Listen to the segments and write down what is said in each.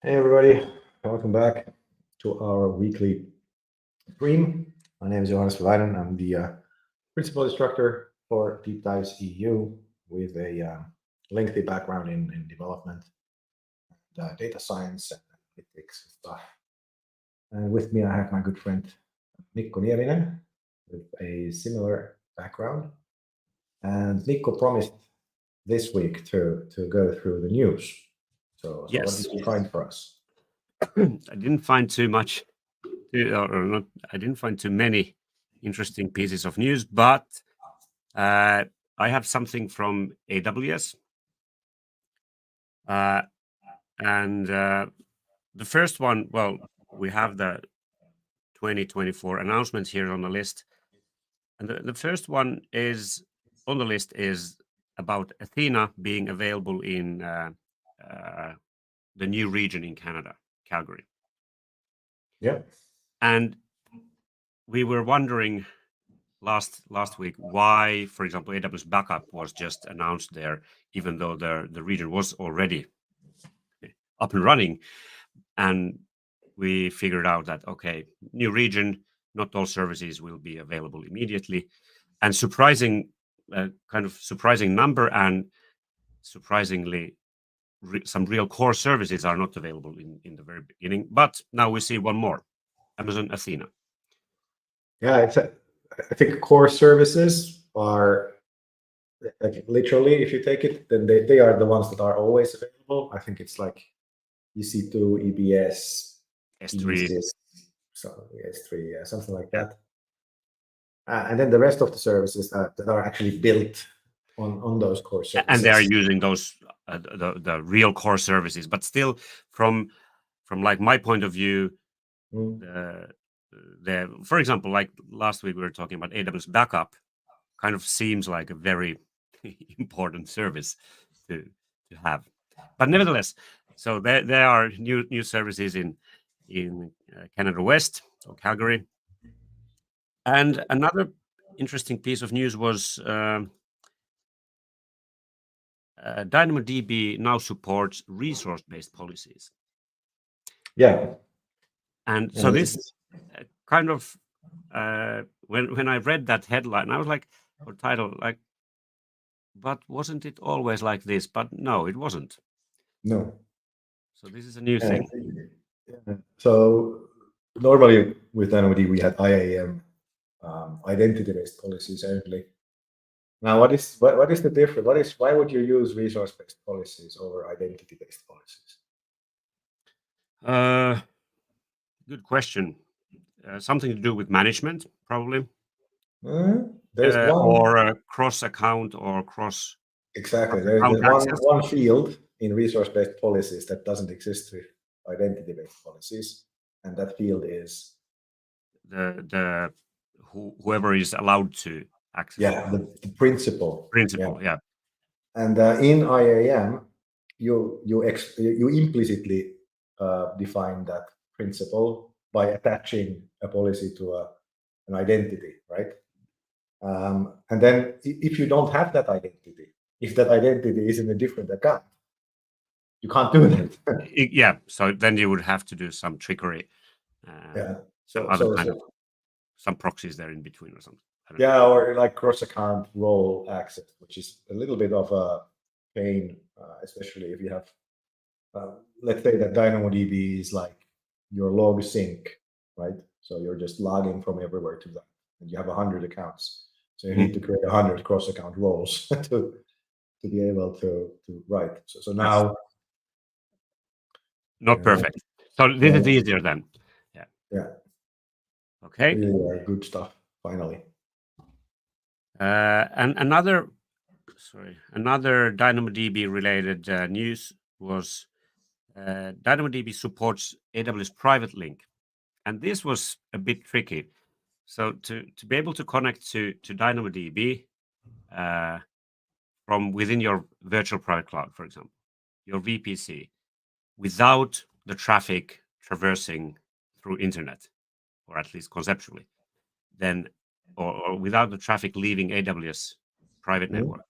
Hey everybody, welcome back to our weekly stream. My name is Johannes Verwijden. I'm the principal instructor for Deep Dives EU with a lengthy background in development, data science, and analytics and stuff. And with me, I have my good friend Mikko Nieminen with a similar background. And Mikko promised this week to go through the news. So what Yes. did you find for us? I didn't find too much, or not. I didn't find too many interesting pieces of news, but I have something from AWS, and the first one. Well, we have the 2024 announcements here on the list, and the first one is on the list is about Athena being available in the new region in Canada, Calgary. Yeah. And we were wondering last week why, for example, AWS Backup was just announced there, even though the region was already up and running. And we figured out that, okay, new region, not all services will be available immediately. And kind of surprising number, and surprisingly, some real core services are not available in the very beginning. But now we see one more, Amazon Athena. Yeah, I think core services are like literally, if you take it, then they are the ones that are always available. I think it's like EC2, EBS, S3. ESIS, so S3, yeah, something like that. And then the rest of the services that are actually built on those core services. And they are using those the real core services, but still from like my point of view, for example, like last week we were talking about AWS Backup, kind of seems like a very important service to have. But nevertheless, so there are new services in Canada West or Calgary. And another interesting piece of news was DynamoDB now supports resource-based policies. Yeah. And so this kind of when I read that headline, I was like, or title, like, but wasn't it always like this? But no, it wasn't. No. So this is a new thing. So normally with DynamoDB we had IAM, identity-based policies only. Now, what is the difference? Why would you use resource-based policies over identity-based policies? Good question. Something to do with management, probably. There's or cross account or cross. Exactly. There's one field in resource-based policies that doesn't exist with identity-based policies, and that field is whoever is allowed to access. Yeah, the principal. Yeah. And in IAM, you implicitly define that principle by attaching a policy to an identity, right? And then if you don't have that identity, if that identity is in a different account, you can't do that. Yeah, so then you would have to do some trickery. Some proxies there in between or something. Yeah, or like cross-account role access, which is a little bit of a pain, especially if you have, let's say that DynamoDB is like your log sync, right? So you're just logging from everywhere to that, and you have 100 accounts. So you need to create 100 cross-account roles to be able to write. So now, not perfect. So this is easier then. Yeah. Okay. Really good stuff. Finally. And another DynamoDB related news was DynamoDB supports AWS private link, and this was a bit tricky. So to be able to connect to DynamoDB from within your virtual private cloud, for example, your VPC, without the traffic traversing through internet, or at least conceptually, then or without the traffic leaving AWS private network,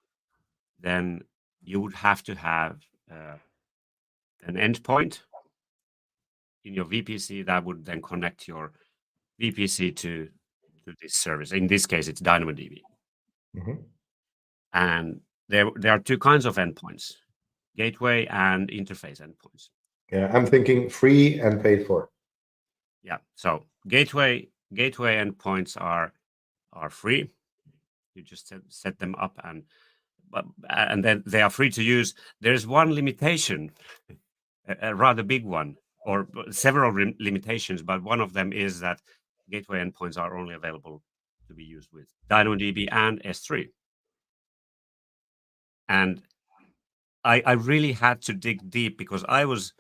then you would have to have an endpoint in your VPC that would then connect your VPC to this service. In this case, it's DynamoDB. Mhm. And there are two kinds of endpoints, gateway and interface endpoints. Yeah, I'm thinking free and paid for. Yeah. So gateway endpoints are free. You just set them up and then they are free to use. There's one limitation, a rather big one, or several limitations, but one of them is that gateway endpoints are only available to be used with DynamoDB and S3. And I really had to dig deep because I was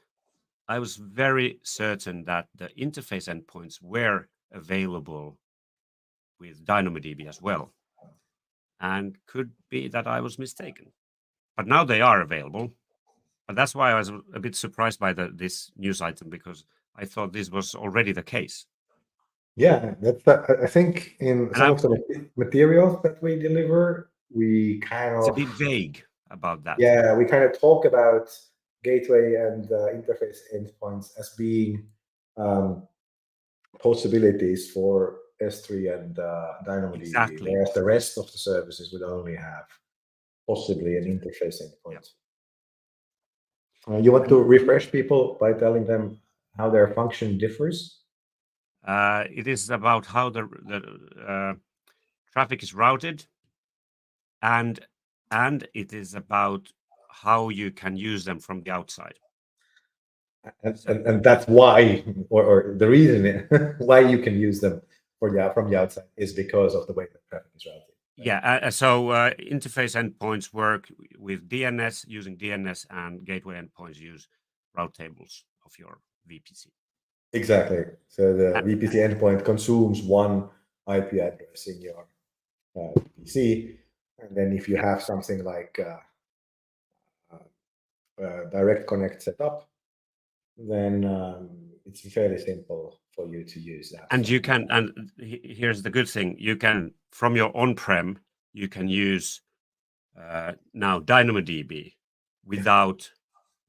very certain that the interface endpoints were available with DynamoDB as well. And could be that I was mistaken. But now they are available. But that's why I was a bit surprised by this news item, because I thought this was already the case. Yeah, that's I think in And some of the materials that we deliver, we kind it's a of bit vague about that. we kind of talk about gateway and interface endpoints as being possibilities for S3 and DynamoDB, Exactly. whereas the rest of the services would only have possibly an interface endpoint. You want to refresh people by telling them how their function differs? It is about how the traffic is routed, and it is about how you can use them from the outside. And that's why, or the reason why you can use them from the outside is because of the way that traffic is routed. Right? Yeah, so interface endpoints work with DNS, using DNS, and gateway endpoints use route tables of your VPC. Exactly. So the VPC endpoint consumes one IP address in your VPC, and then if you have something like direct connect set up, then it's fairly simple for you to use that. And you can, and here's the good thing: you can, from your on-prem, you can use now DynamoDB without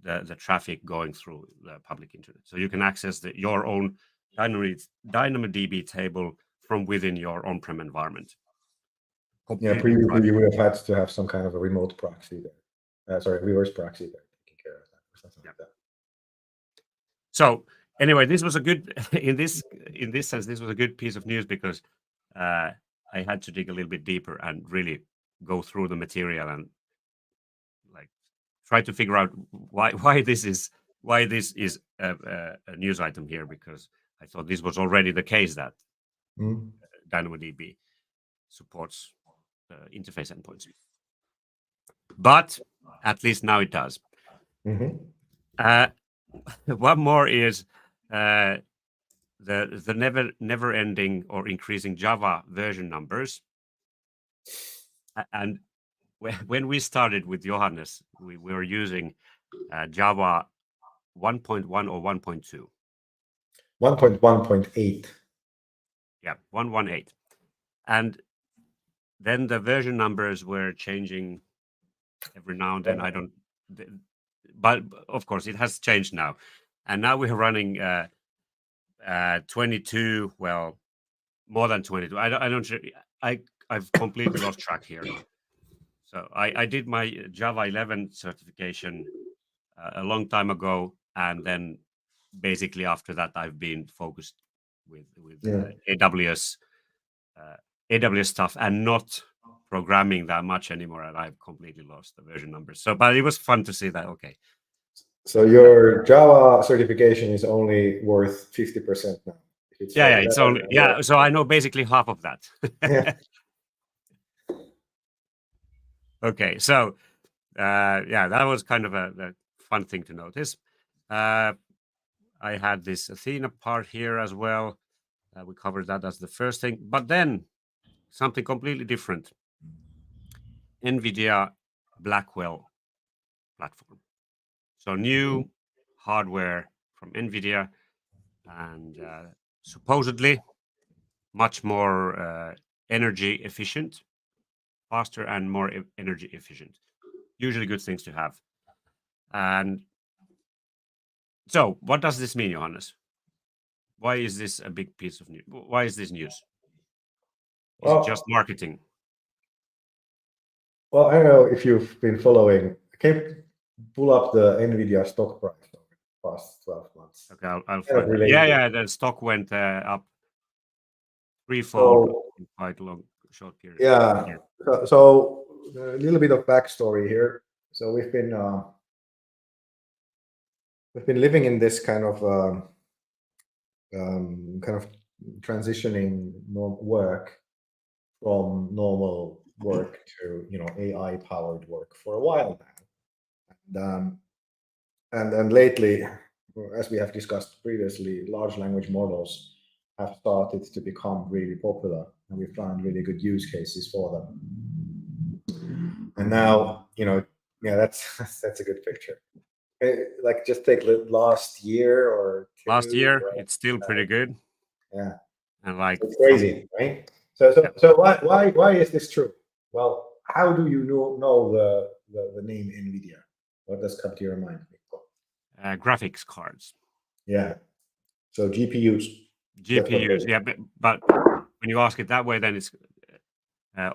the traffic going through the public internet. So you can access your own DynamoDB table from within your on-prem environment. Yeah, previously you would have had to have some kind of a remote proxy there. Reverse proxy there taking care of that or something like that. So anyway, this was a good in this sense. This was a good piece of news because I had to dig a little bit deeper and really go through the material and like try to figure out why this is a news item here, because I thought this was already the case that DynamoDB supports interface endpoints, but at least now it does. One more is the never ending or increasing Java version numbers. And when we started with Johannes, we were using Java 1.1 or 1.2. 1.1.8. Yeah, 1.1.8. And then the version numbers were changing every now and then. I don't, but of course it has changed now. And now we're running 22, well, more than 22. I don't, I've completely lost track here. So I did my Java 11 certification a long time ago, and then basically after that I've been focused with AWS stuff and not programming that much anymore, and I've completely lost the version numbers. So, but it was fun to see that. Okay. So your Java certification is only worth 50% now. It's only So I know basically half of that. Yeah. Okay, so that was kind of a fun thing to notice. I had this Athena part here as well. We covered that as the first thing, but then something completely different. NVIDIA Blackwell platform. So new hardware from NVIDIA, and supposedly much more energy efficient, faster and more energy efficient. Usually good things to have. And so what does this mean, Johannes? Why is this a big piece of news? Why is this news? Is Well, it just marketing? well, I don't know if you've been following. Can you pull up the NVIDIA stock price over the past 12 months? Okay, I'll Kind of find that. Yeah, related. yeah. The stock went up threefold So in quite a long, short period. yeah, so a little bit of backstory here. So we've been living in this kind of transitioning work from normal work to AI powered work for a while now, and lately, as we have discussed previously, large language models have started to become really popular, and we found really good use cases for them. And now, yeah, that's a good picture. Like just take last year or Last two. year, Right? it's still pretty good. Yeah, And like it's crazy, right? So why is this true? Well, how do you know the name NVIDIA? What does come to your mind? graphics cards, Yeah. So GPUs. That's what it GPUs. is. Yeah, but when you ask it that way, then it's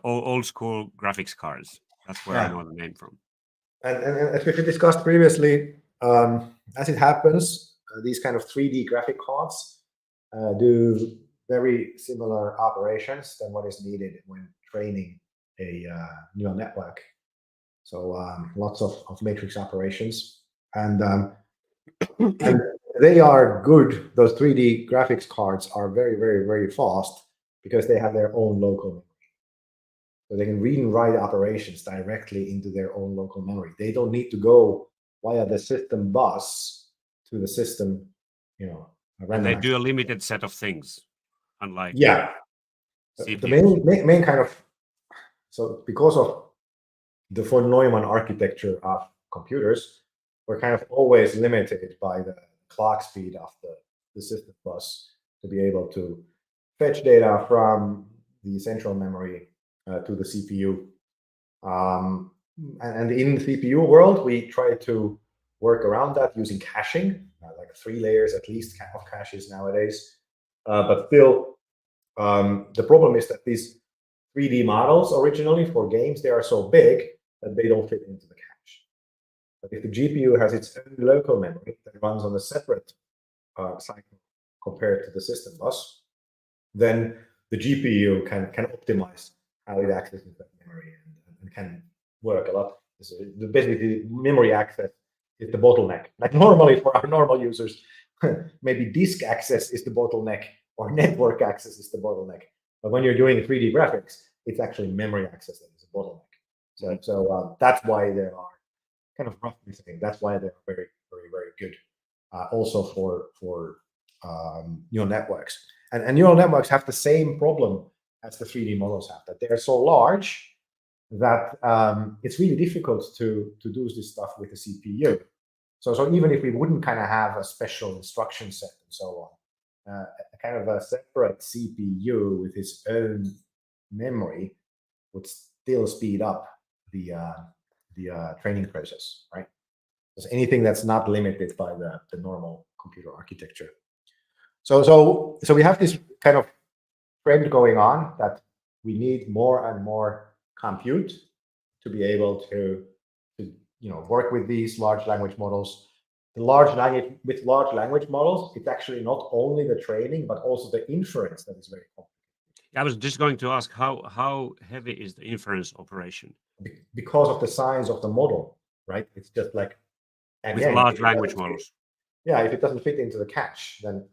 old school graphics cards. That's where I Yeah. know the name from. And as we discussed previously, as it happens, these kind of 3D graphic cards do very similar operations than what is needed when training a neural network. So lots of matrix operations, and they are good. Those 3D graphics cards are very, very, very fast because they have their own local memory. So they can read and write operations directly into their own local memory. They don't need to go via the system bus to the system, And they do a access. limited set of things, unlike Yeah. The CPUs. main kind of, so because of the von Neumann architecture of computers, we're kind of always limited by the clock speed of the system bus to be able to fetch data from the central memory to the CPU. And in the CPU world, we try to work around that using caching, like 3 layers at least of caches nowadays. But still, the problem is that these 3D models originally for games, they are so big that they don't fit into the cache. But if the GPU has its own local memory that runs on a separate cycle compared to the system bus, then the GPU can optimize how it accesses that memory and can work a lot. So basically, memory access is the bottleneck. Like normally for our normal users, maybe disk access is the bottleneck or network access is the bottleneck. But when you're doing 3D graphics, it's actually memory access that is a bottleneck. So that's why they are kind of roughly saying that's why they're very, very, very good. Also for neural networks. And neural networks have the same problem as the 3D models have, that they're so large that it's really difficult to do this stuff with a CPU. So even if we wouldn't kind of have a special instruction set and so on, a kind of a separate CPU with its own memory would still speed up the training process, right? Because anything that's not limited by the normal computer architecture. So we have this kind of trend going on that we need more and more compute to be able to work with these large language models. With large language models, it's actually not only the training but also the inference that is very complicated. I was just going to ask how heavy is the inference operation Because of the size of the model, right? It's just like with large language models. Yeah, if it doesn't fit into the cache, then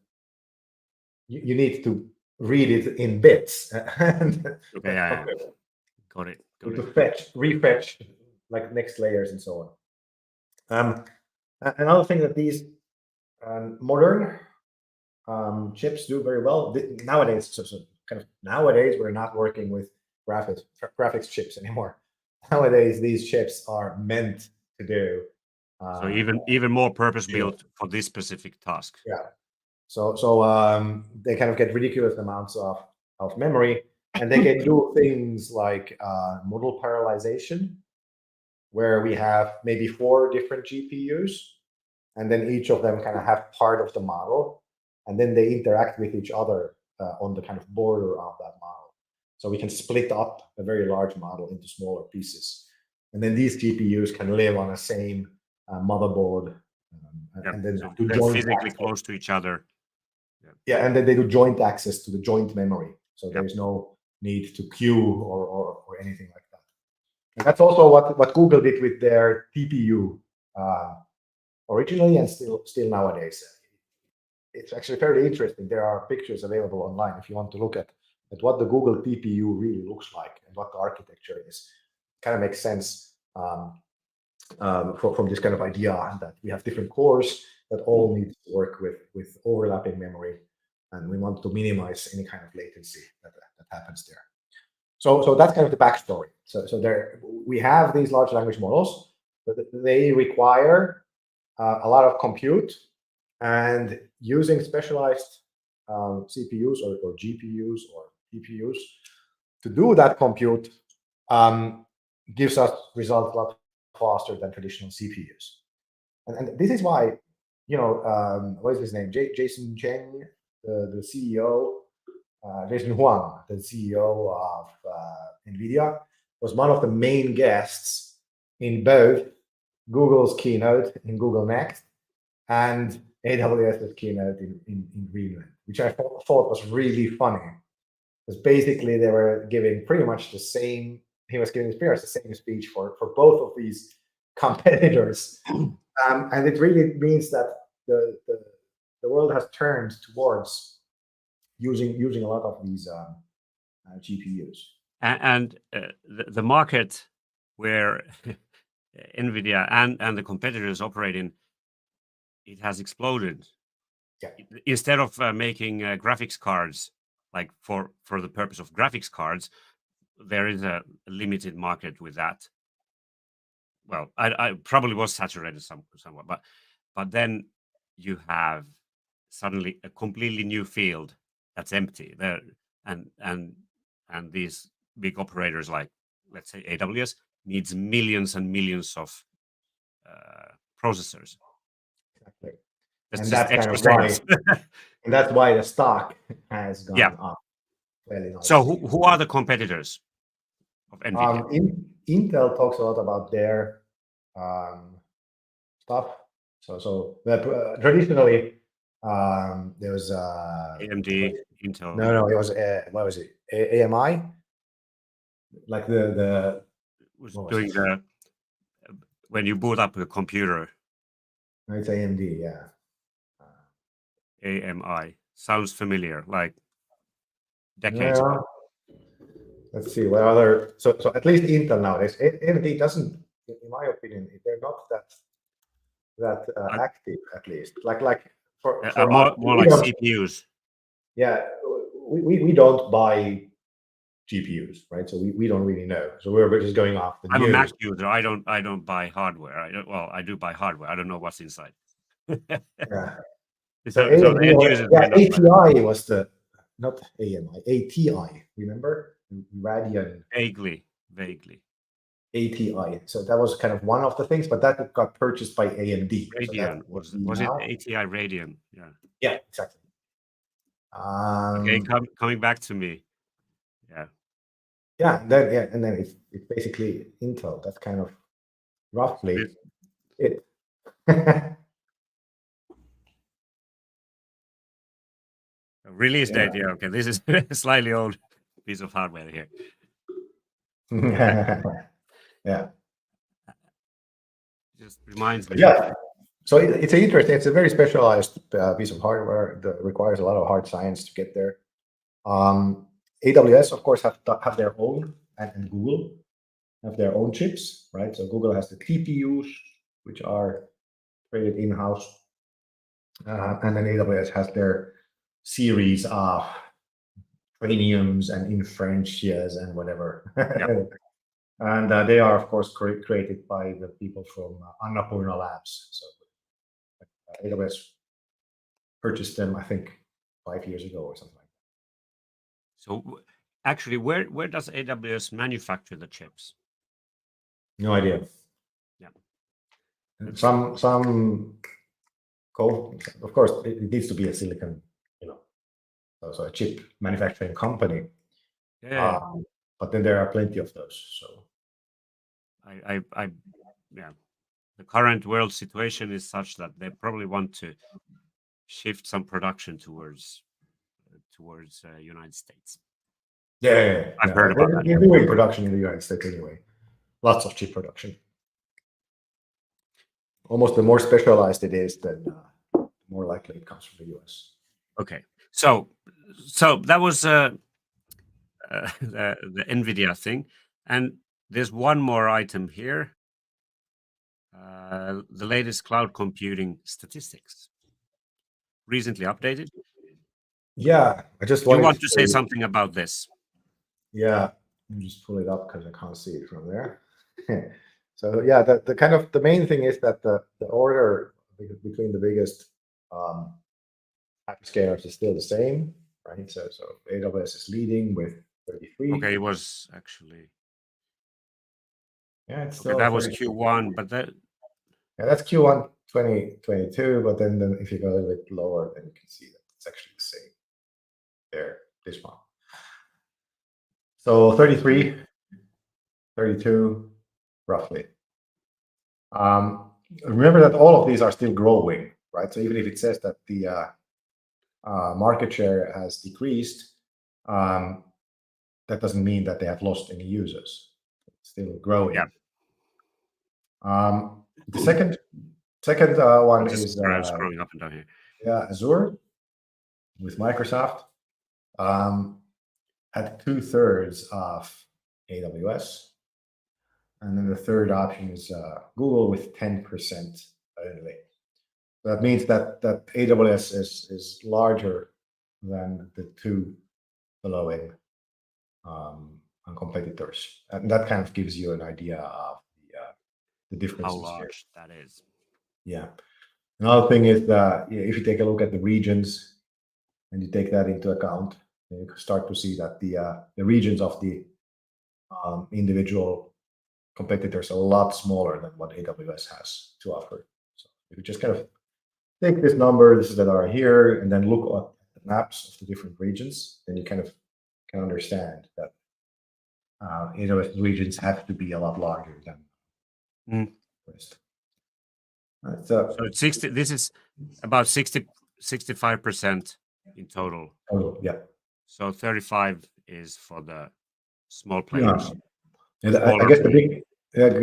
you need to read it in bits. Okay, yeah. Got it. To fetch, refetch, like next layers and so on. Another thing that these modern chips do very well nowadays. So kind of nowadays, we're not working with graphics chips anymore. Nowadays, these chips are meant to do. So even more purpose built for this specific task. Yeah. So they kind of get ridiculous amounts of memory, and they can do things like model parallelization, where we have maybe 4 different GPUs, and then each of them kind of have part of the model. and then they interact with each other on the kind of border of that model. So we can split up a very large model into smaller pieces. And then these GPUs can live on the same motherboard. And then so do they're joint physically access. close to each other. Yeah, and then they do joint access to the joint memory. So Yep. there's no need to queue or anything like that. And that's also what Google did with their TPU originally and still nowadays. It's actually fairly interesting. There are pictures available online if you want to look at what the Google TPU really looks like and what the architecture is. It kind of makes sense from this kind of idea that we have different cores that all need to work with overlapping memory, and we want to minimize any kind of latency that happens there. So that's kind of the backstory. So there we have these large language models, but they require a lot of compute, and using specialized CPUs or GPUs or TPUs to do that compute gives us results a lot faster than traditional CPUs. And this is why, what is his name? Jason Cheng, the CEO, Jason Huang, the CEO of NVIDIA, was one of the main guests in both Google's keynote in Google Next and AWS's keynote in Greenland, which I thought was really funny. Because basically they were giving pretty much the same, he was giving pretty much the same speech for both of these competitors. And it really means that the world has turned towards using a lot of these GPUs. And the market where NVIDIA and the competitors operate in, it has exploded. Yeah. Instead of making graphics cards, like for the purpose of graphics cards, there is a limited market with that. Well, I probably was saturated somewhat, but then you have suddenly a completely new field that's empty there, and these big operators like, let's say, AWS needs millions and millions of processors. Exactly. That's And just that's extra kind of sales. and that's why the stock has gone up fairly nicely. So who are the competitors of NVIDIA? Intel talks a lot about their stuff. So traditionally there was AMD, Intel. no, it was what was it? AMI, like the Was what was doing it? when you boot up a computer. No, it's AMD, yeah. AMI sounds familiar, like decades Yeah. ago. Let's see what other. So at least Intel nowadays, AMD doesn't, in my opinion, they're not that active, at least. Like for more us, like CPUs. Yeah, we don't buy GPUs, right? So we don't really know. So we're just going off the I'm news. a Mac user. I don't buy hardware. I do buy hardware. I don't know what's inside. Yeah. So AMD the end users yeah, might not buy. ATI was the, not AMI, ATI. Remember Radeon? Vaguely. ATI. So that was kind of one of the things, but that got purchased by AMD. Radeon so was it ATI Radeon? Yeah. Yeah, exactly. Okay, coming back to me. Yeah. Yeah, and then it's basically Intel. That's kind of roughly it. Release date. Yeah. Okay. This is a slightly old piece of hardware here. Yeah. Just reminds me. Yeah. So it's interesting. It's a very specialized piece of hardware that requires a lot of hard science to get there. AWS, of course, have their own, and Google have their own chips, right? So Google has the TPUs, which are created in-house, and then AWS has their series of Trainiums and Inferentias and whatever. Yep. And they are, of course, created by the people from Annapurna Labs. So AWS purchased them, I think, 5 years ago or something like that. So actually, where does AWS manufacture the chips? No idea. Yeah. Some code, of course, it needs to be a silicon so a chip manufacturing company. Yeah, But then there are plenty of those. So yeah, the current world situation is such that they probably want to shift some production towards United States. yeah. I've heard about that. They're doing production in the United States anyway. Lots of chip production. Almost the more specialized it is, then the more likely it comes from the US. Okay, so that was the Nvidia thing, and there's one more item here. The latest cloud computing statistics, recently updated. Yeah, I just You wanted want to say something about this? Yeah, let me just pull it up because I can't see it from there. So yeah, the kind of the main thing is that the order between the biggest hyperscalers is still the same, right? So AWS is leading with 33. Okay, it was actually It's okay. still That was 33. Q1, but That's Q1 2022. But then if you go a little bit lower, then you can see that it's actually the same. There, this one. So 33, 32, roughly. Remember that all of these are still growing, right? So even if it says that the market share has decreased, that doesn't mean that they have lost any users. It's still growing. Yeah. The second one is scrolling up and down here. Yeah, Azure with Microsoft at 2/3 of AWS. And then the third option is Google with 10% only. That means that AWS is larger than the two following competitors, and that kind of gives you an idea of the differences How here. large that is. Yeah. Another thing is that if you take a look at the regions and you take that into account, you can start to see that the regions of the individual competitors are a lot smaller than what AWS has to offer. So if you just kind of take this numbers that are here and then look at the maps of the different regions, then you kind of can understand that AWS regions have to be a lot larger than the rest. So it's 60. This is about 65% in total. Yeah. So 35 is for the small players. And I guess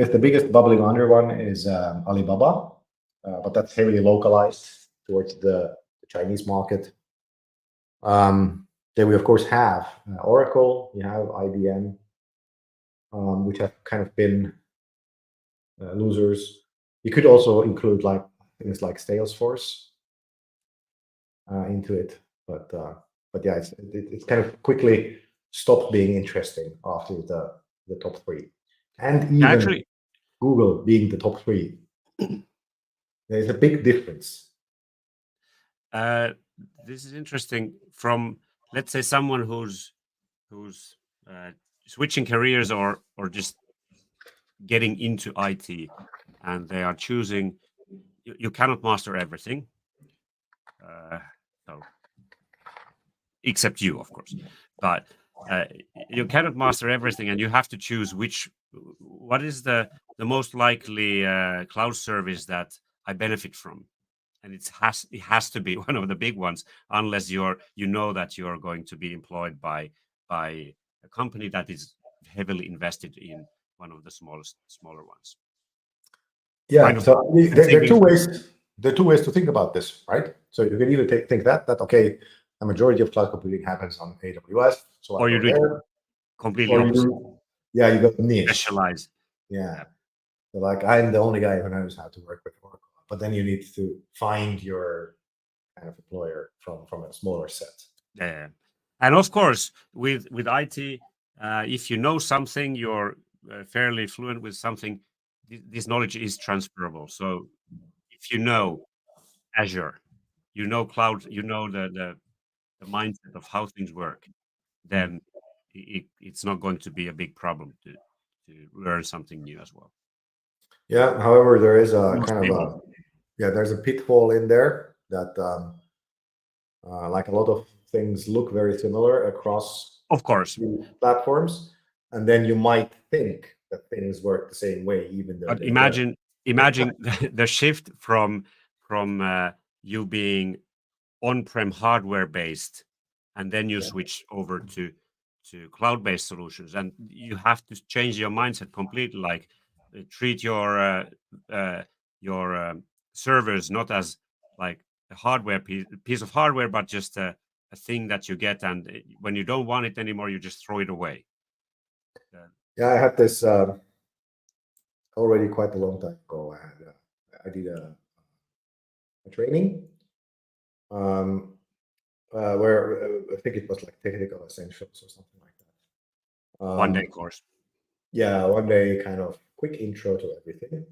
the biggest bubbling under one is Alibaba, but that's heavily localized towards the Chinese market. Then we of course have Oracle. You have IBM, which have kind of been losers. You could also include like things like Salesforce into it, but yeah, it's kind of quickly stopped being interesting after the top three, and even Actually, Google being the top three. There's a big difference. this is interesting. From, let's say, someone who's switching careers or just getting into IT, and they are choosing. You cannot master everything, so except you, of course. But you cannot master everything, and you have to choose what is the most likely cloud service that I benefit from, and it has to be one of the big ones, unless you know that you're going to be employed by a company that is heavily invested in one of the smaller ones. Yeah. Kind of So there are two ways. There are two ways to think about this, right? So you can either think that okay, the majority of cloud computing happens on AWS, so or you do it completely opposite. You go niche. Specialize. Yeah. So like I'm the only guy who knows how to work with Oracle, but then you need to find your kind of employer from a smaller set. Yeah. And of course, with IT, if you know something, you're fairly fluent with something. This knowledge is transferable. So if you know Azure, you know cloud, you know the mindset of how things work, then it's not going to be a big problem to learn something new as well. Yeah. However, there is a kind of there's a pitfall in there that like a lot of things look very similar across Of course. platforms, and then you might think that things work the same way, even though But they don't. imagine the shift from you being on-prem hardware based, and then you switch over to cloud-based solutions, and you have to change your mindset completely. Like treat your servers not as like a hardware piece of hardware, but just a thing that you get, and when you don't want it anymore, you just throw it away. Yeah, I had this already quite a long time ago. I did a training where I think it was like technical essentials or something like that. One day course. Yeah, one day kind of quick intro to everything.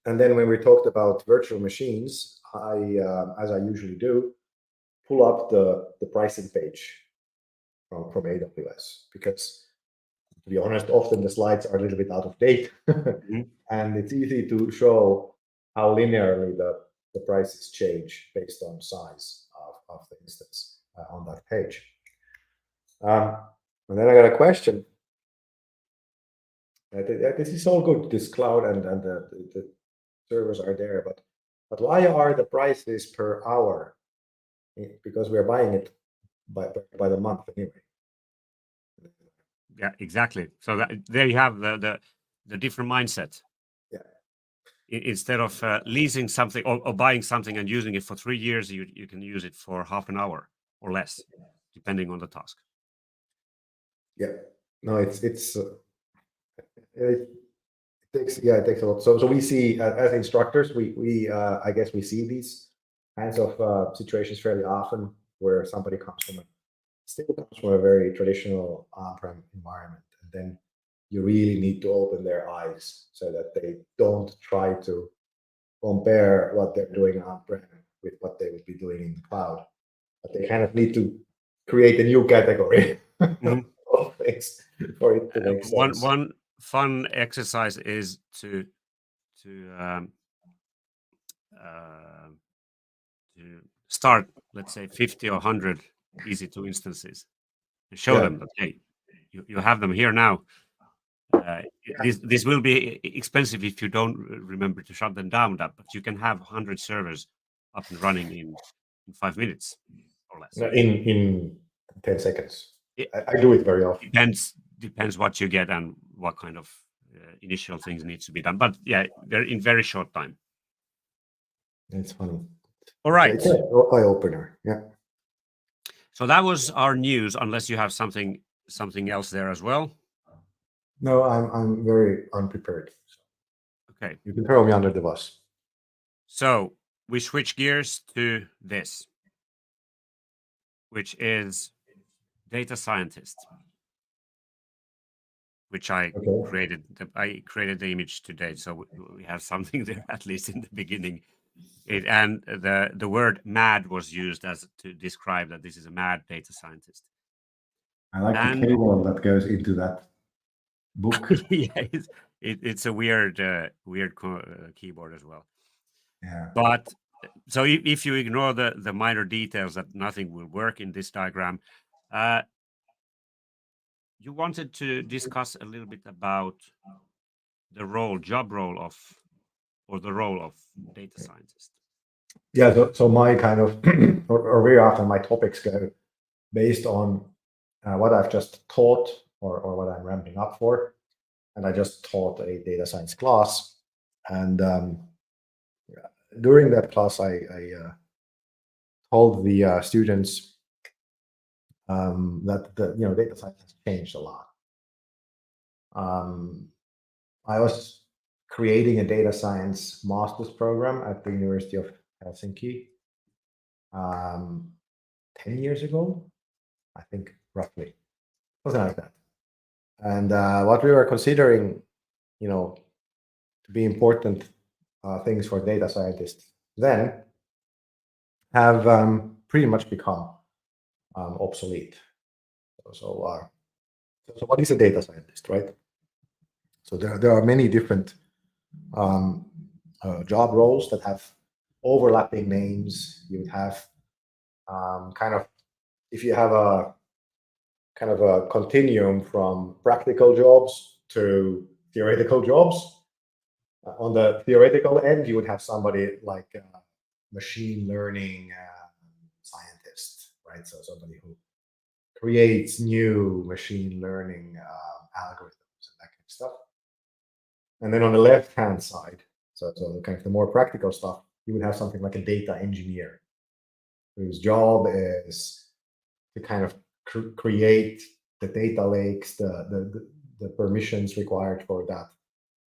And then when we talked about virtual machines, as I usually do, pull up the pricing page from AWS, because to be honest, often the slides are a little bit out of date, and it's easy to show how linearly the prices change based on size of the instance on that page. And then I got a question. This is all good, this cloud and the servers are there, but why are the prices per hour? Because we're buying it by the month anyway. Yeah, exactly. So there you have the different mindset. Yeah. Instead of leasing something or buying something and using it for 3 years, you can use it for half an hour or less, depending on the task. Yeah. No, it takes it takes a lot. So we see as instructors, we I guess we see these kinds of situations fairly often, where somebody still comes from a very traditional on-prem environment, and then you really need to open their eyes so that they don't try to compare what they're doing on-prem with what they would be doing in the cloud. But they kind of need to create a new category of things for it to make sense. One fun exercise is to start, let's say, 50 or 100 EC2 instances and show them that, hey, you have them here now. This will be expensive if you don't remember to shut them down, but you can have 100 servers up and running in 5 minutes or less. In 10 seconds. I do it very often. Depends what you get and what kind of initial things needs to be done. But yeah, they're in very short time. It's funny. All right. It's an eye opener. Yeah. So that was our news, unless you have something else there as well. No, I'm very unprepared. Okay. You can throw me under the bus. So we switch gears to this, which is data scientist, which I created. I created the image today, so we have something there at least in the beginning. And the word "mad" was used as to describe that this is a mad data scientist. I like the cable that goes into that book. Yeah, it's a weird keyboard as well. Yeah. But so if you ignore the minor details that nothing will work in this diagram, you wanted to discuss a little bit about the job role of data scientist. Yeah, so my kind of, or very often my topics go based on what I've just taught or what I'm ramping up for. And I just taught a data science class. And during that class, I told the students that data science has changed a lot. I was creating a data science master's program at the University of Helsinki 10 years ago, I think, roughly, something like that. And what we were considering, to be important things for data scientists then have pretty much become obsolete. So what is a data scientist, right? So there are many different job roles that have overlapping names. You would have kind of, if you have a kind of a continuum from practical jobs to theoretical jobs, on the theoretical end, you would have somebody like a machine learning scientist, right? So somebody who creates new machine learning algorithms and that kind of stuff. And then on the left-hand side, so kind of the more practical stuff, you would have something like a data engineer, whose job is to kind of create the data lakes, the permissions required for that,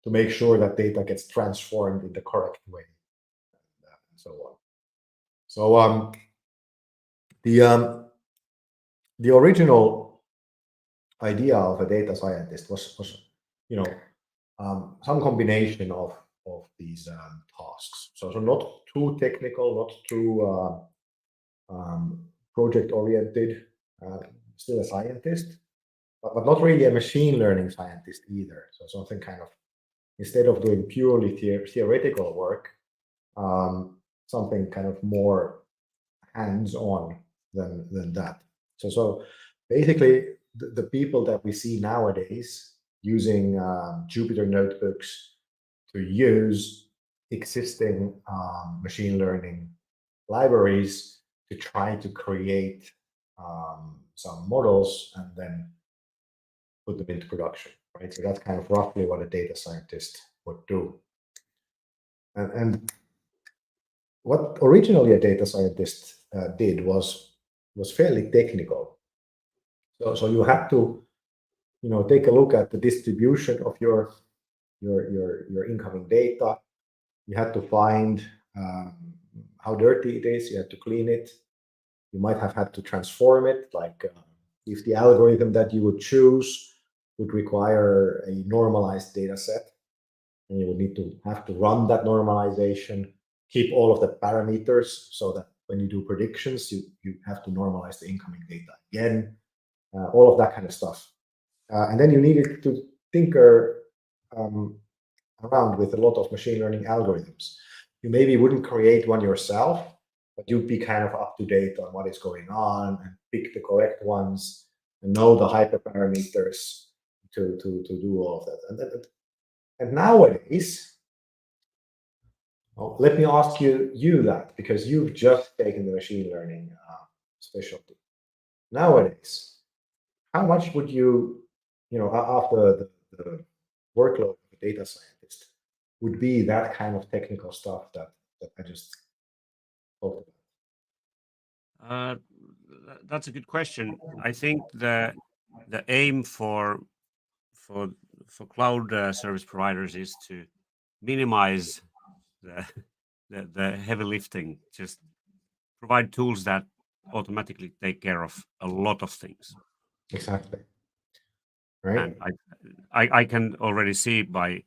to make sure that data gets transformed in the correct way, and so on. So the original idea of a data scientist was some combination of these tasks. So not too technical, not too project oriented, still a scientist, but not really a machine learning scientist either. So something kind of, instead of doing purely theoretical work, something kind of more hands-on than that. So basically, the people that we see nowadays using Jupyter notebooks to use existing machine learning libraries to try to create some models and then put them into production, right? So that's kind of roughly what a data scientist would do. And what originally a data scientist did was fairly technical. So you have to, take a look at the distribution of your incoming data. You had to find how dirty it is. You had to clean it. You might have had to transform it, like if the algorithm that you would choose would require a normalized data set, and you would need to have to run that normalization, keep all of the parameters so that when you do predictions, you have to normalize the incoming data again, all of that kind of stuff. And then you needed to tinker around with a lot of machine learning algorithms. You maybe wouldn't create one yourself, but you'd be kind of up to date on what is going on and pick the correct ones and know the hyperparameters to do all of that. And nowadays, let me ask you that, because you've just taken the machine learning specialty. Nowadays, how much would you, after the workload of a data scientist, would be that kind of technical stuff that I just talked Uh, that's a good question. I think the aim for cloud service providers is to minimize the the heavy lifting. Just provide tools that automatically take care of a lot of things. Exactly. Right. And I can already see by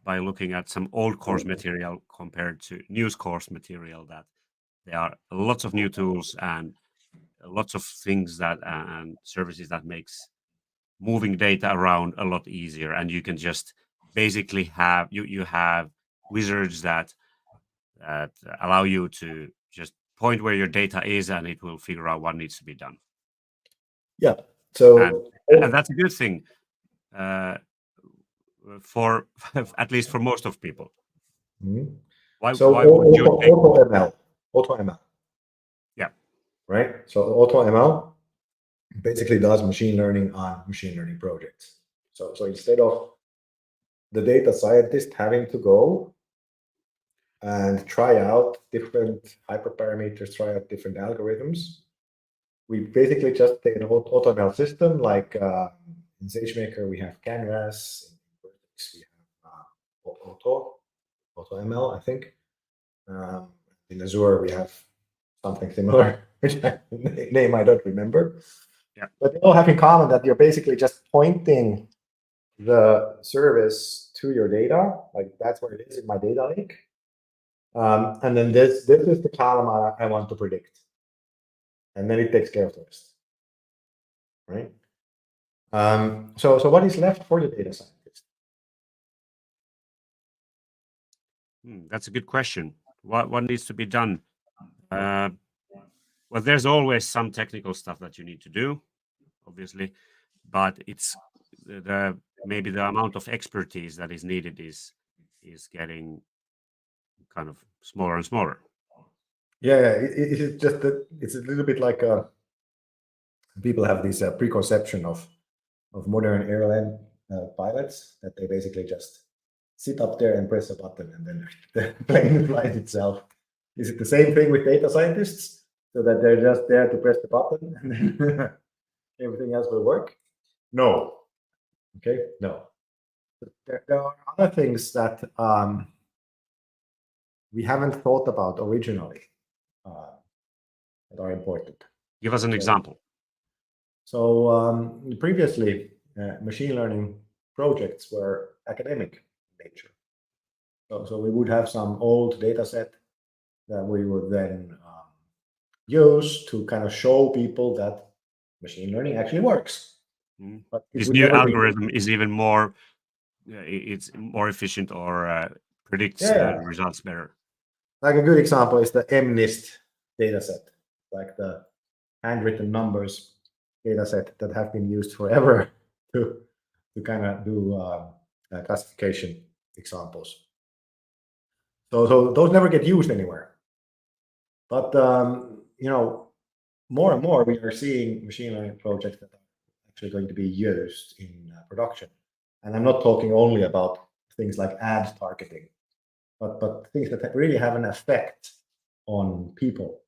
looking at some old course material compared to new course material that there are lots of new tools and lots of things that and services that makes moving data around a lot easier, and you can just basically have you have wizards that allow you to just point where your data is and it will figure out what needs to be done. Yeah. So and that's a good thing for at least for most of people. Mhm. Why So would you take auto ML, yeah, right? So auto ML basically does machine learning on machine learning projects. So instead of the data scientist having to go and try out different hyperparameters, try out different algorithms, we basically just take an auto ML system, like in SageMaker we have Canvas, in Vertex we have auto ML, I think. In Azure we have something similar, which name I don't remember. Yeah. But they all have in common that you're basically just pointing the service to your data, like that's where it is in my data lake. And then this is the column I want to predict. And then it takes care of the rest, right? So what is left for the data scientist? that's a good question. What needs to be done? Well, there's always some technical stuff that you need to do, obviously, but it's maybe the amount of expertise that is needed is getting kind of smaller and smaller. Yeah, it's just that it's a little bit like people have this preconception of modern airline pilots, that they basically just sit up there and press a button and then the plane flies itself. Is it the same thing with data scientists? So that they're just there to press the button and then everything else will work? No. Okay, no. There are other things that we haven't thought about originally that are important. Give us an example. So previously, machine learning projects were academic in nature. So we would have some old data set that we would then use to kind of show people that machine learning actually works. But this new algorithm is even more, it's more efficient or predicts the results better. Like a good example is the MNIST data set, like the handwritten numbers data set that have been used forever to kind of do classification examples. So those never get used anywhere. But more and more we are seeing machine learning projects that are actually going to be used in production. And I'm not talking only about things like ad targeting, but things that really have an effect on people.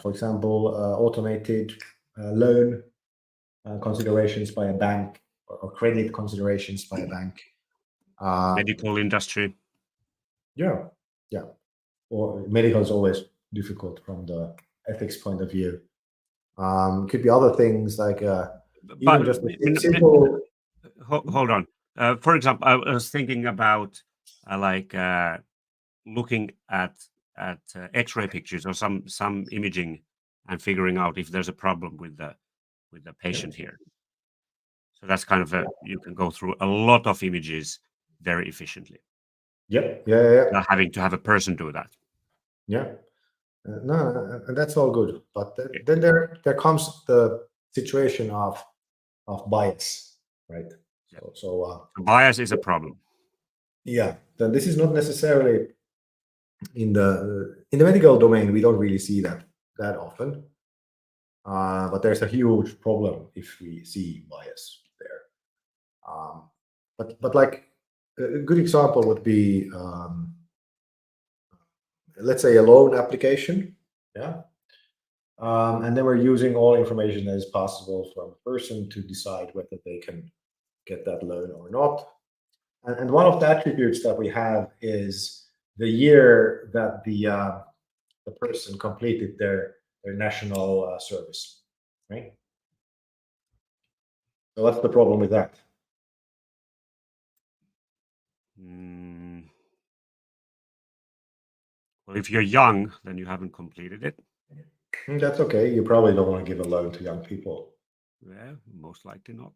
For example, automated loan considerations by a bank, or credit considerations by a bank. Medical industry. Yeah. Or medical is always difficult from the ethics point of view. Could be other things like even just simple. Hold on. For example, I was thinking about looking at X-ray pictures or some imaging and figuring out if there's a problem with the patient here. So that's kind of you can go through a lot of images very efficiently. Yep. Yeah. Not having to have a person do that. Yeah. No, that's all good. But then there comes the situation of bias, right? Yeah. So bias is a problem. Yeah. Then this is not necessarily in the medical domain. We don't really see that often. But there's a huge problem if we see bias there. But like a good example would be, let's say, a loan application. Yeah. And then we're using all information that is possible from a person to decide whether they can get that loan or not. And one of the attributes that we have is the year that the person completed their national service, right? So what's the problem with that? Well, if you're young, then you haven't completed it. That's okay. You probably don't want to give a loan to young people. Yeah, most likely not.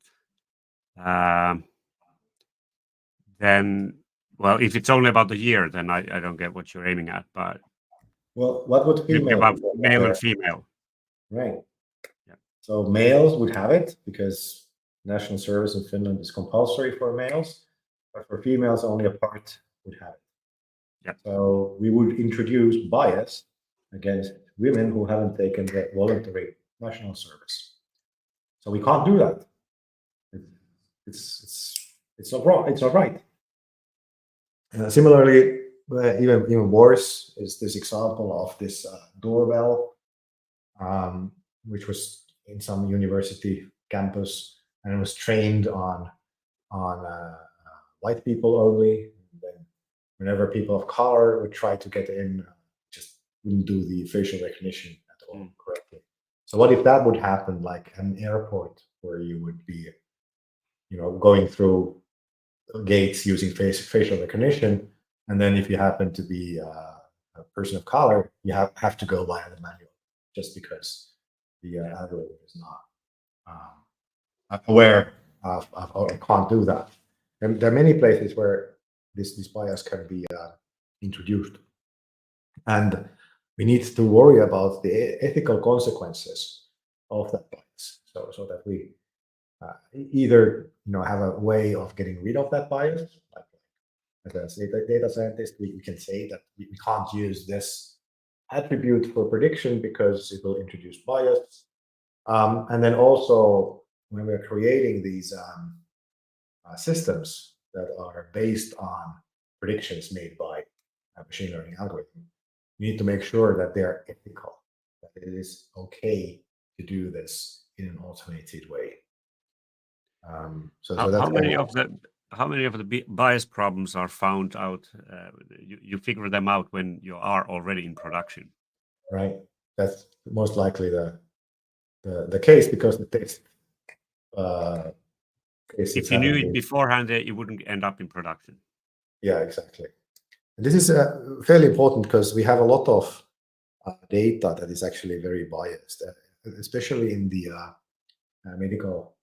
Then, well, if it's only about the year, then I don't get what you're aiming at. But well, what would female about male and female? Right. Yeah. So males would have it because national service in Finland is compulsory for males, but for females, only a part would have it. Yeah. So we would introduce bias against women who haven't taken the voluntary national service. So we can't do that. It's not wrong. It's not right. Similarly, even worse is this example of this doorbell, which was in some university campus, and it was trained on white people only. And then whenever people of color would try to get in, just wouldn't do the facial recognition at all correctly. So what if that would happen, like an airport, where you would be, going through gates using facial recognition, and then if you happen to be a person of color, you have to go via the manual, just because the algorithm is not aware of or can't do that. And there are many places where this bias can be introduced. And we need to worry about the ethical consequences of that bias, so that we either have a way of getting rid of that bias. Like as a data scientist, we can say that we can't use this attribute for prediction because it will introduce bias. And then also, when we're creating these systems that are based on predictions made by a machine learning algorithm, we need to make sure that they are ethical, that it is okay to do this in an automated way. So How, that's how many of the bias problems are found out? You figure them out when you are already in production. right. That's most likely the case, because the test cases If you knew haven't it been. beforehand, you wouldn't end up in production. Yeah, exactly. And this is fairly important because we have a lot of data that is actually very biased, especially in the medical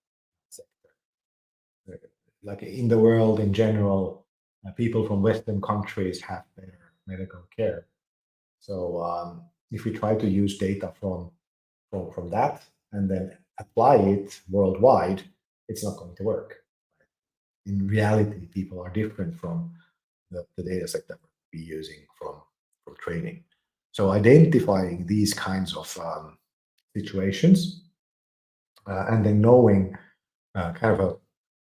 sector. Like in the world in general, people from Western countries have better medical care. So if we try to use data from that and then apply it worldwide, it's not going to work. In reality, people are different from the data set that we're using from training. So identifying these kinds of situations and then knowing kind of a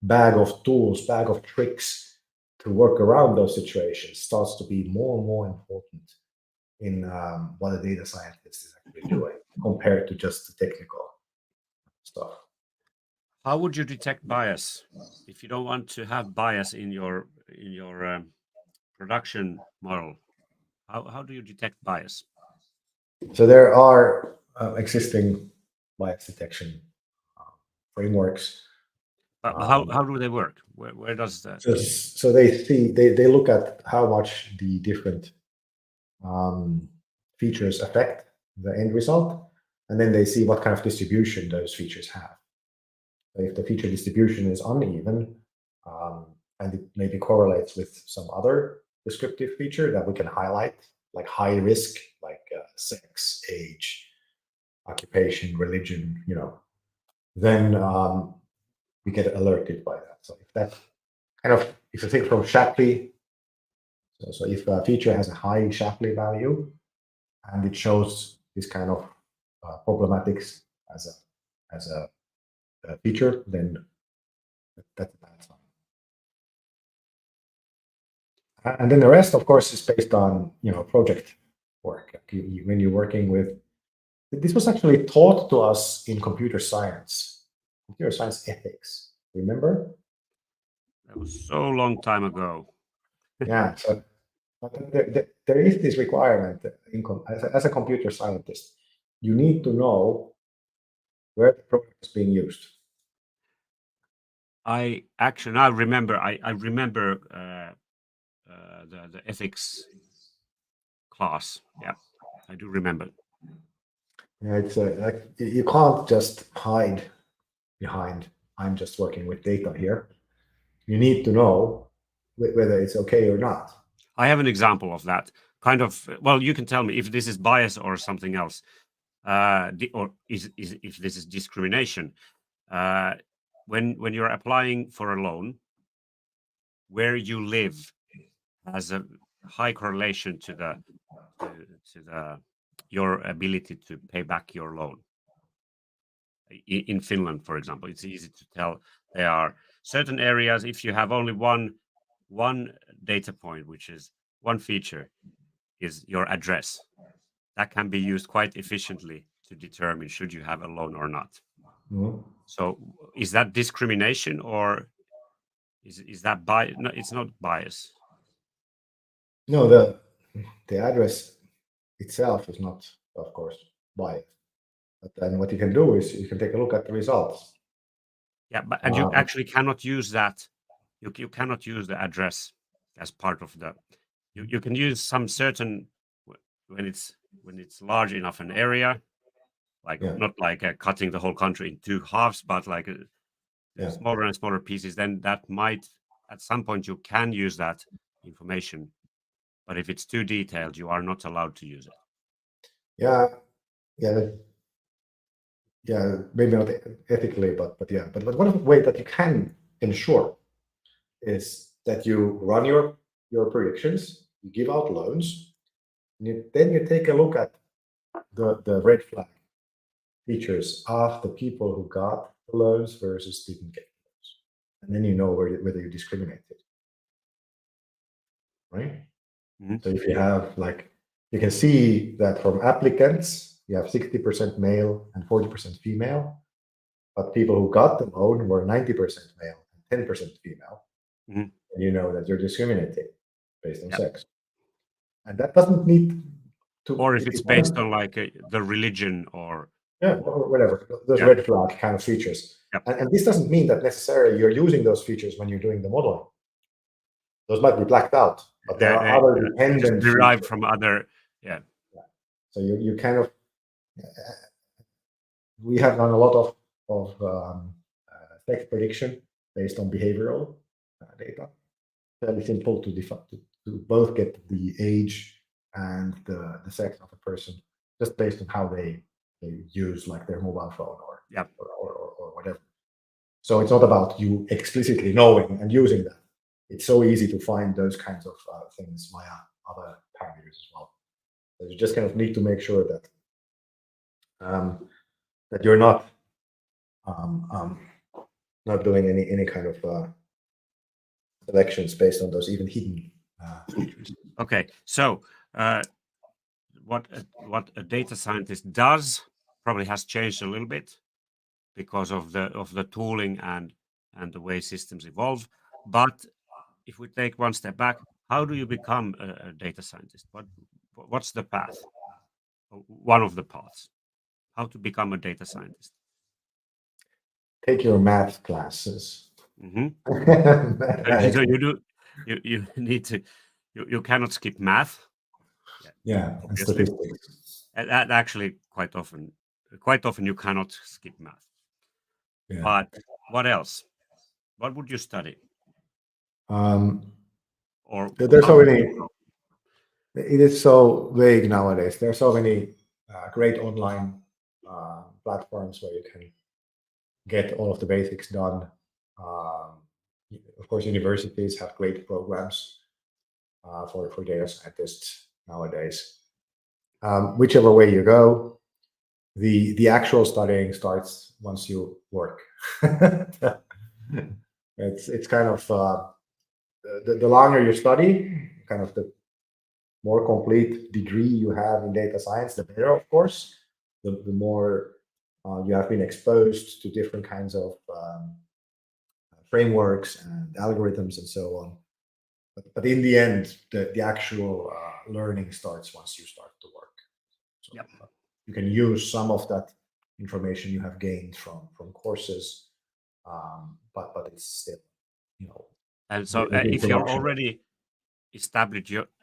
bag of tools, bag of tricks to work around those situations starts to be more and more important in what a data scientist is actually doing compared to just the technical stuff. How would you detect bias if you don't want to have bias in your production model? How do you detect bias? So there are existing bias detection frameworks. But how do they work? Where does that? So they look at how much the different features affect the end result, and then they see what kind of distribution those features have. So if the feature distribution is uneven, and it maybe correlates with some other descriptive feature that we can highlight, like high risk, like sex, age, occupation, religion, then we get alerted by that. So if that if you think from Shapley, so if a feature has a high Shapley value and it shows this kind of problematics as a feature, then that's a bad sign. And then the rest, of course, is based on project work. Like when you're working with, this was actually taught to us in computer science ethics. Remember? That was so long time ago. Yeah. So there is this requirement as a computer scientist, you need to know where the product is being used. I actually now remember. I remember the ethics class. Yeah, I do remember. Yeah, it's like you can't just hide behind, I'm just working with data here. You need to know whether it's okay or not. I have an example of that. Kind of. Well, you can tell me if this is bias or something else, or is if this is discrimination. When you're applying for a loan, where you live has a high correlation to the your ability to pay back your loan. In Finland, for example, it's easy to tell. There are certain areas, if you have only one data point, which is one feature, is your address. That can be used quite efficiently to determine should you have a loan or not. Mhm. So is that discrimination, or is that bias? No, it's not bias. No, the address itself is not, of course, biased. But then what you can do is you can take a look at the results. Yeah, but and you actually cannot use that. You cannot use the address as part of the. You can use some certain when it's large enough an area, like Yeah, not like cutting the whole country in two halves, but like yeah. smaller and smaller pieces. Then that might at some point you can use that information, but if it's too detailed, you are not allowed to use it. Yeah, yeah, yeah. Maybe not ethically, but yeah. But one way that you can ensure is that you run your predictions, you give out loans, and then you take a look at the red flag features of the people who got the loans versus didn't get loans, and then you know whether you discriminated, right? Mhm. So if you have like, you can see that from applicants, you have 60% male and 40% female, but people who got the loan were 90% male and 10% female. Mhm. And you know that you're discriminating based on Yeah. sex. And that doesn't need to, Or if it it's based doesn't, on like the religion or yeah, or whatever, those yeah, red flag kind of features. yeah, And this doesn't mean that necessarily you're using those features when you're doing the modeling. Those might be blacked out, but there are other just dependent derived features. from other. Yeah. So you kind of, we have done a lot of sex prediction based on behavioral data. Fairly simple to both get the age and the sex of a person just based on how they use like their mobile phone Yeah. or whatever. So it's not about you explicitly knowing and using that. It's so easy to find those kinds of things via other parameters as well. So you just kind of need to make sure that that you're um, um, not doing any kind of selections based on those even hidden features. Okay. So what a data scientist does probably has changed a little bit because of the tooling and the way systems evolve. But if we take one step back, how do you become a data scientist? What's the path? One of the paths. How to become a data scientist? Take your math classes. Hmm. So Mathematically. you do you need to you cannot skip math. Yeah, Yeah, and obviously. statistics. That actually quite often you cannot skip math. Yeah. But what else? What would you study, Um, or there's how so would you many. go? It is so vague nowadays. There are so many great online platforms where you can get all of the basics done. Um, of course, universities have great programs for data scientists nowadays. Whichever way you go, the actual studying starts once you work. It's kind of the longer you study, kind of the more complete degree you have in data science, the better, of course. The more you have been exposed to different kinds of frameworks and algorithms and so on. But in the end, the actual learning starts once you start to work. So Yep. you can use some of that information you have gained from courses, but it's still, you know, And so, in if you're production. already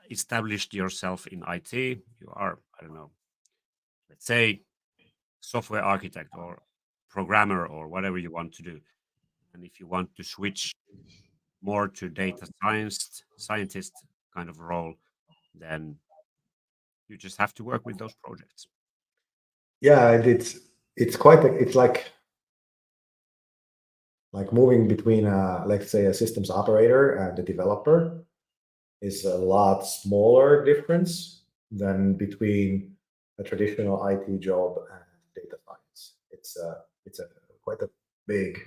established yourself in IT, you are, I don't know, let's say software architect or programmer or whatever you want to do. And if you want to switch more to data scientist kind of role, then you just have to work with those projects. Yeah, and it's quite it's like moving between let's say a systems operator and a developer is a lot smaller difference than between a traditional IT job and data science. It's a quite a big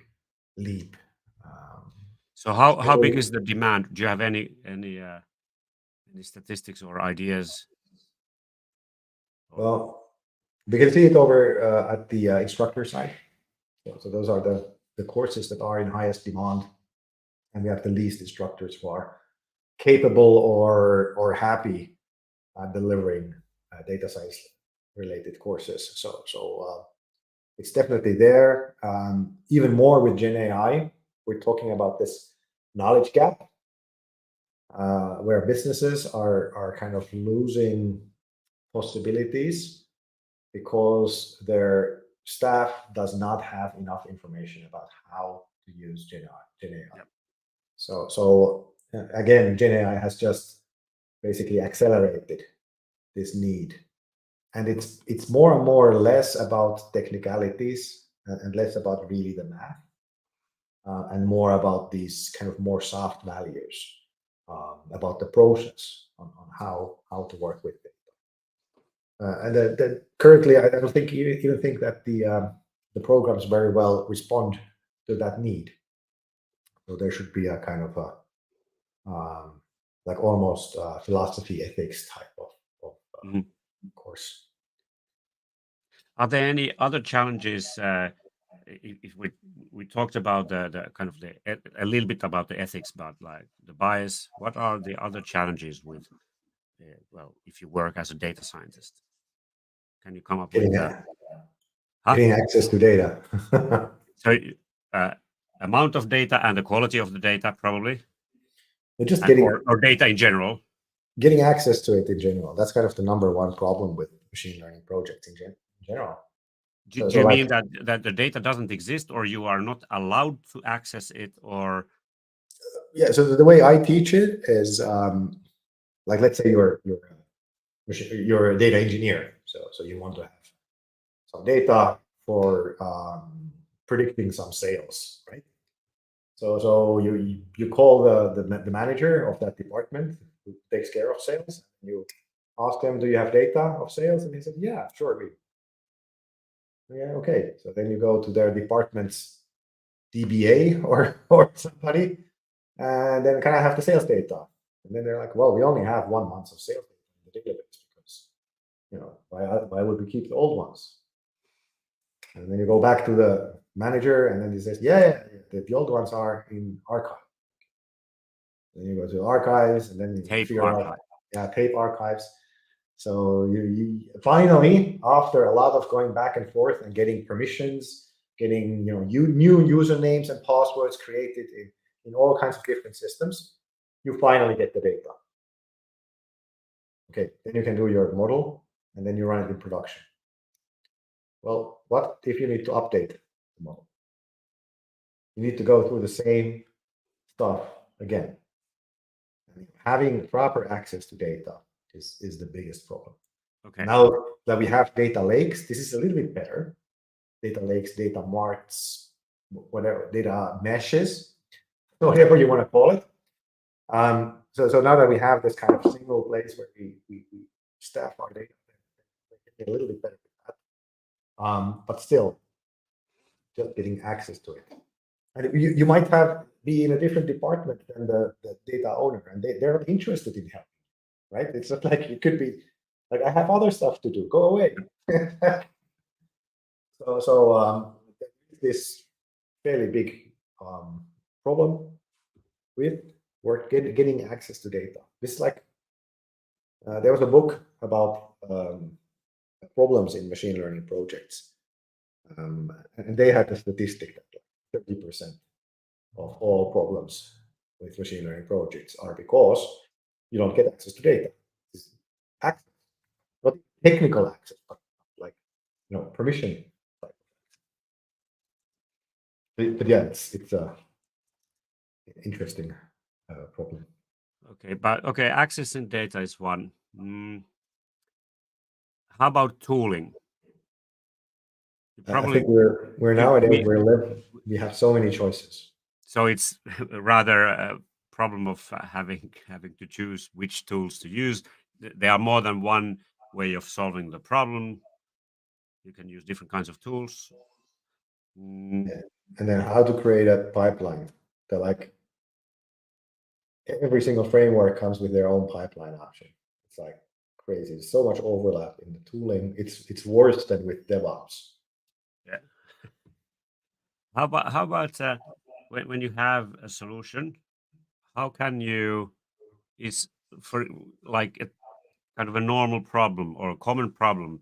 leap. Um, So how big Especially- is the demand? Do you have any statistics or ideas? Or, well, we can see it over at the instructor side. So those are the courses that are in highest demand, and we have the least instructors who are capable or happy delivering data science related courses. So it's definitely there. Even more with Gen AI, we're talking about this knowledge gap where businesses are kind of losing possibilities because their staff does not have enough information about how to use Gen AI. Yep. So again, Gen AI has just basically accelerated this need and it's more and more less about technicalities and less about really the math, and more about these kind of more soft values, about the process on how to work with it. And then currently, I don't think even think that the programs very well respond to that need. So there should be a kind of a like almost philosophy ethics type of Mhm. course. Are there any other challenges? If we talked about the kind of a little bit about the ethics, but like the bias, what are the other challenges with well, if you work as a data scientist? Can you come up with Getting huh? getting access to data. So uh, amount of data and the quality of the data probably, But just and getting or data in general. getting access to it in general. That's kind of the number one problem with machine learning projects in general. Do So you like mean that the data doesn't exist, or you are not allowed to access it, or yeah, so the way I teach it is like let's say you're a data engineer, so you want to have some data for predicting some sales, right? So you call the manager of that department who takes care of sales. You ask them, do you have data of sales? And he said, yeah, sure. Yeah, okay. So then you go to their department's DBA or somebody, and then kind of have the sales data. And then they're like, well, we only have 1 month of sales data in the database because, why would we keep the old ones? And then you go back to the manager, and then he says, yeah, the old ones are in archive. Then you go to archives, and then you tape figure out, archive? yeah, tape archives. So you finally, after a lot of going back and forth and getting permissions, getting new usernames and passwords created in all kinds of different systems, you finally get the data. Okay, then you can do your model, and then you run it in production. Well, what if you need to update the model? You need to go through the same stuff again. Having proper access to data is the biggest problem. Okay. Now that we have data lakes, this is a little bit better. Data lakes, data marts, whatever, data meshes, whatever you want to call it. So now that we have this kind of single place where we staff our data, we get a little bit better with that. But still, just getting access to it. And you might be in a different department than the data owner, and they're not interested in help, right? It's not like it could be like, I have other stuff to do. Go away. So this fairly big problem with getting access to data. This is like there was a book about problems in machine learning projects, and they had a statistic that 30% of all problems with machine learning projects are because you don't get access to data. It's access, not technical access, but like permission. But yeah, it's a interesting problem. Okay, but okay, accessing data is one. How about tooling? You I probably think we're you, nowadays we, we have so many choices. so it's rather a problem of having to choose which tools to use. There are more than one way of solving the problem. You can use different kinds of tools. Mm, Yeah. And then how to create a pipeline that like every single framework comes with their own pipeline option. It's like crazy. There's so much overlap in the tooling. It's worse than with DevOps. yeah. How about when you have a solution? How can you is for like a kind of a normal problem or a common problem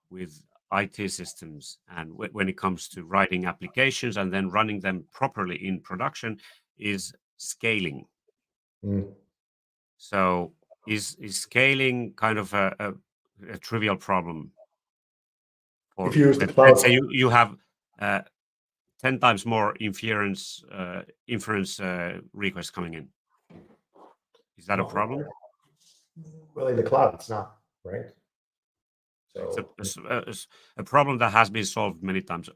with IT systems and when it comes to writing applications and then running them properly in production is scaling. Mm. So is scaling kind of a trivial problem If for you use the let's say cloud, you have 10 times more inference requests coming in. Is that a no, problem? well, in the cloud, it's not, right? So It's a problem that has been solved many times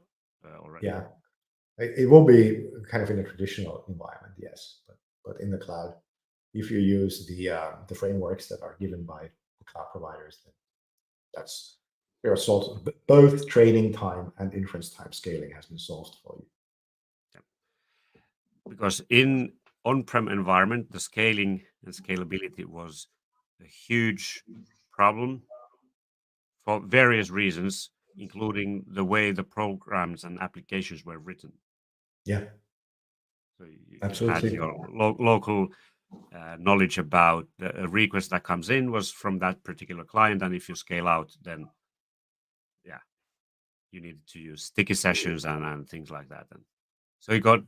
already. yeah, it will be kind of in a traditional environment, yes, but in the cloud, if you use the frameworks that are given by the cloud providers, then that's there are solved. Both training time and inference time scaling has been solved for you. Because in on-prem environment, the scaling and scalability was a huge problem for various reasons, including the way the programs and applications were written. Yeah, So you had absolutely. your local knowledge about a request that comes in was from that particular client, and if you scale out, then yeah, you needed to use sticky sessions and things like that. And so you got,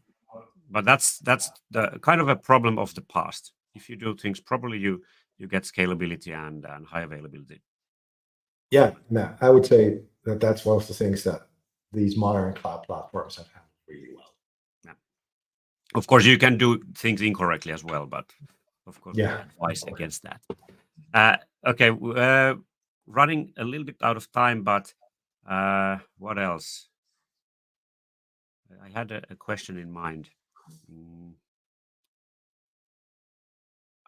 but that's the kind of a problem of the past. If you do things properly, you get scalability and high availability. Yeah, no, I would say that that's one of the things that these modern cloud platforms have handled really well. Yeah. Of course, you can do things incorrectly as well, but of course, we Yeah, advise against that. Okay, running a little bit out of time, but what else? I had a question in mind. Mm,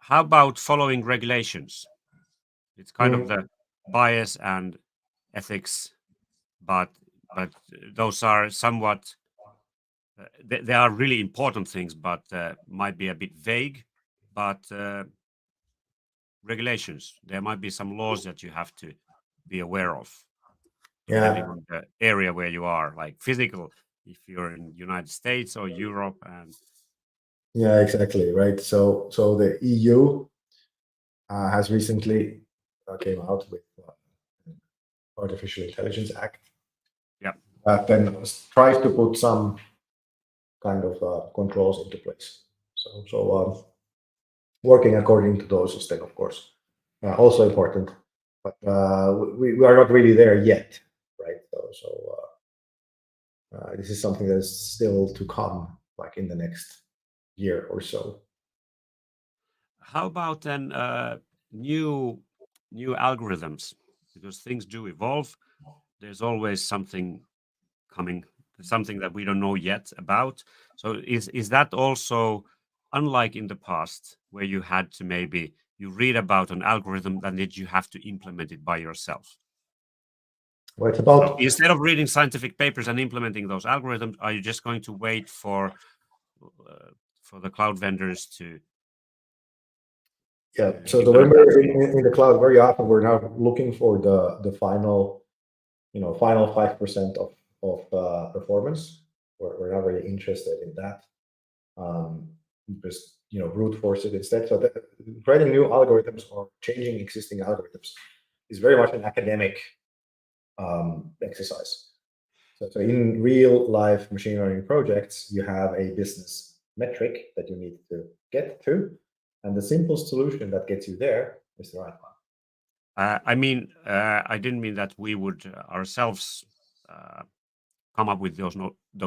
How about following regulations? It's kind of Mm, the bias and ethics, but those are somewhat they are really important things, but might be a bit vague. But regulations, there might be some laws that you have to be aware of, depending yeah, on the area where you are, like physical, if you're in United States or Europe, and yeah, exactly, right. So the EU has recently came out with Artificial Intelligence Act yeah. that then tries to put some kind of controls into place. So working according to those is then, of course, also important. But we are not really there yet, right? So this is something that is still to come, like in the next year or so. How about then new new algorithms? Because things do evolve. There's always something coming, something that we don't know yet about. So is that also unlike in the past where you had to maybe you read about an algorithm and then you have to implement it by yourself? Well, it's So about instead of reading scientific papers and implementing those algorithms, are you just going to wait uh, for the cloud vendors yeah. to So implement when that we're for you? in the cloud, very often we're now looking for the final, final 5% of performance. We're not really interested in that. Um, just brute force it instead. So writing new algorithms or changing existing algorithms is very much an academic exercise. So in real life machine learning projects, you have a business metric that you need to get to, and the simplest solution that gets you there is the right one. I mean, I didn't mean that we would ourselves uh, come up with those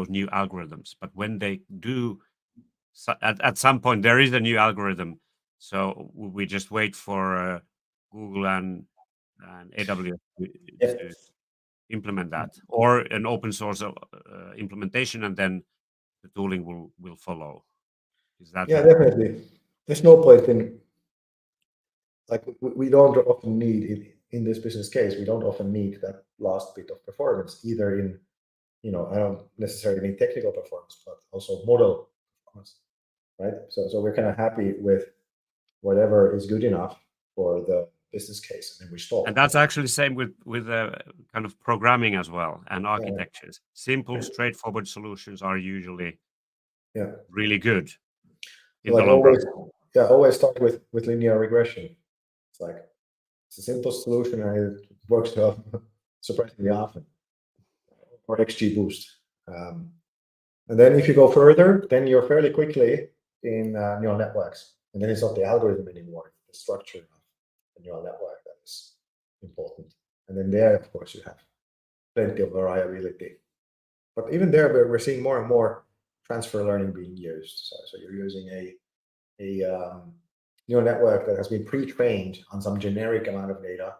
new algorithms, but when they do, at some point there is a new algorithm, so we just wait for Google and AWS Yeah, to implement that, or an open source implementation, and then the tooling will follow. Is that yeah, definitely. There's no point in like we don't often need in this business case. We don't often need that last bit of performance either in I don't necessarily mean technical performance, but also model performance, right? So we're kind of happy with whatever is good enough for the business case, and then we And stop. that's actually same with kind of programming as well and Yeah, architectures. Simple, straightforward solutions are usually yeah. really good So in the like long run. always, yeah, always start with linear regression. It's like it's a simple solution and it works surprisingly often, or XGBoost. Um, and then if you go further, then you're fairly quickly in neural networks, and then it's not the algorithm anymore; it's the structure of the neural network that is important. And then there, of course, you have plenty of variability. But even there, we're seeing more and more transfer learning being used. So you're using a neural network that has been pre-trained on some generic amount of data,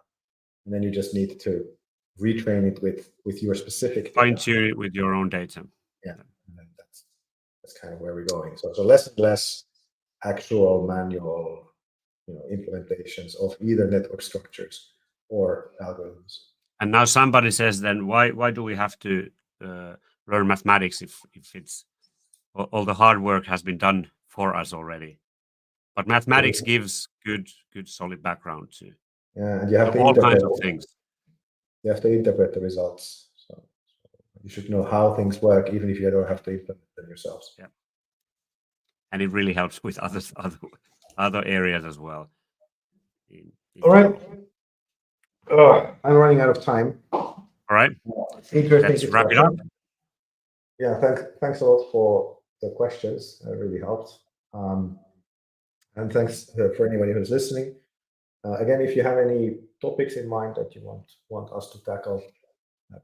and then you just need to retrain it with your specific Fine data. tune it with your own data. Yeah, and then that's kind of where we're going. So less and less actual manual, implementations of either network structures or algorithms. And now somebody says, then why do we have to learn mathematics if it's all the hard work has been done for us already? But mathematics gives good solid background to and you have to all kinds interpret of things. You have to interpret the results. So you should know how things work, even if you don't have to implement them yourselves. Yeah. And it really helps with other areas as well. All right. I'm running out of time. All right. Interesting Let's wrap it up. Yeah, thanks a lot for the questions. That really helped. And thanks for anybody who's listening. Again, if you have any topics in mind that you want us to tackle,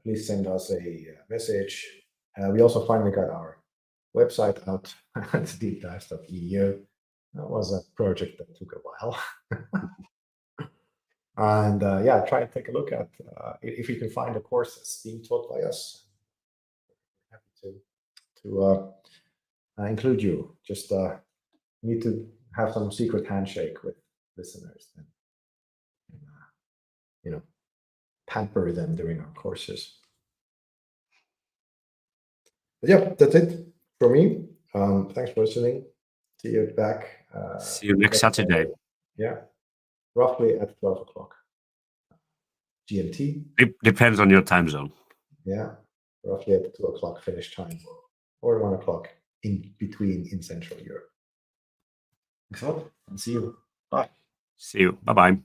please send us a message. We also finally got our website out at deepdives-eu. That was a project that took a while. And yeah, try and take a look at if you can find a course that's being taught by us. Happy to include you. Just need to have some secret handshake with listeners and pamper them during our courses. But yeah, that's it for me. Thanks for listening. See you back. See you next Saturday. Yeah, roughly at 12 o'clock GMT. Depends on your time zone. Yeah, roughly at 2 o'clock Finnish time, or 1 o'clock in between in Central Europe. Thanks a lot, and see you. Bye. See you. Bye-bye.